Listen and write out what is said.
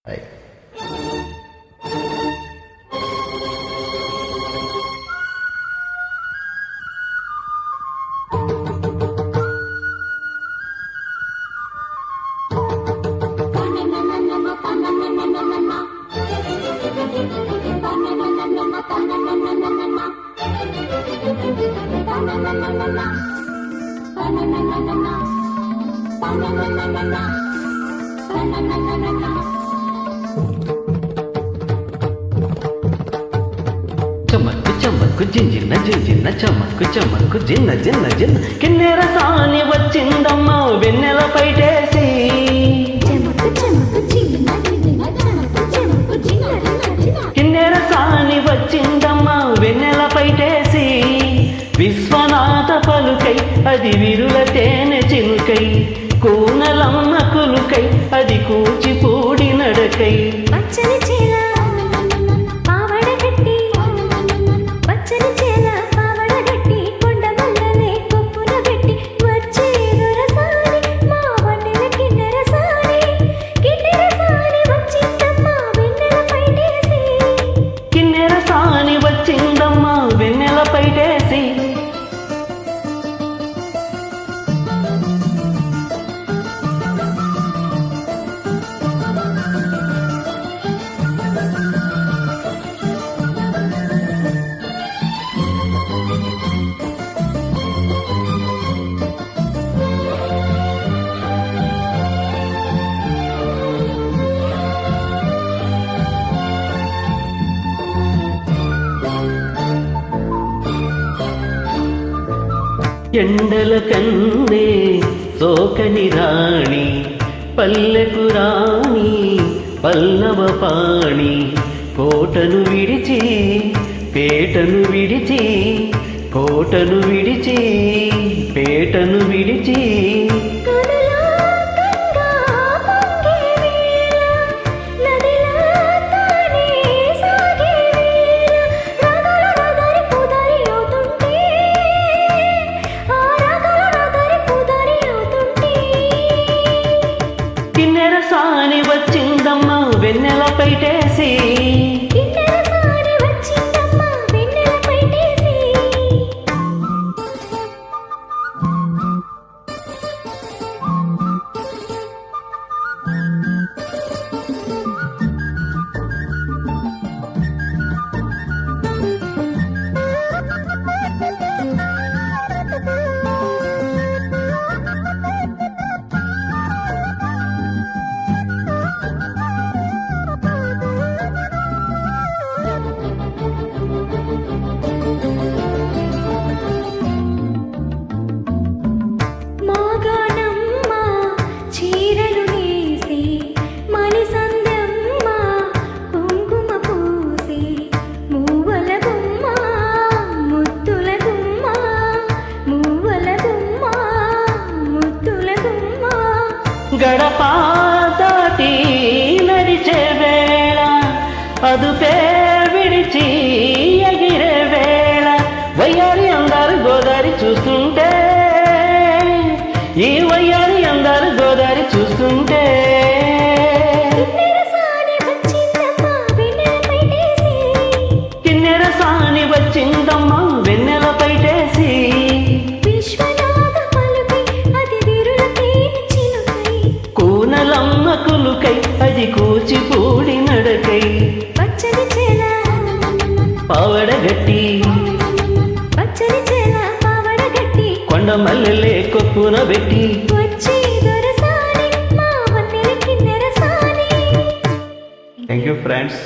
Hi. చమక్కు చమక్కు జింజిన్న జింజిన్న చమక్కు చమక్కు జిన్న జిన్న జిన్న కిన్నెర సాని వచ్చిందమ్మా వెన్నెల పైటేసి కిన్నెర సాని వచ్చిందమ్మా వెన్నెల పైటేసి విశ్వనాథ పలుకై అది విరుల తేనె చినుకై కూనలమ్మ కులుకై అది కూచిపూడి నడకై వచ్చిందమ్మా వెన్నెల పైటేసి ఎండల కన్నే సోకని రాణి పల్లెకు రాణి పల్లవ పాణి కోటను విడిచి పేటను విడిచి కోటను విడిచి పేటను విడిచి కిన్నెర సాని వచ్చిందమ్మా వెన్నెల పైటేసి గడప దాటి నడిచే వేళ అదుపే విడిచి ఎగిరే వేళ వయ్యారి అందరు గోదారి చూస్తుంటే ఈ వయ్యారి అందరు గోదారి చూస్తుంటే కిన్నెర సాని వచ్చిందమ్మా వెన్నెల పైటేసి కూనలమ్మ కులుకై అది కూచిపూడి నడకై పావడగట్టి కొండ మల్లెలే కొప్పున పెట్టి థ్యాంక్ యూ ఫ్రెండ్స్.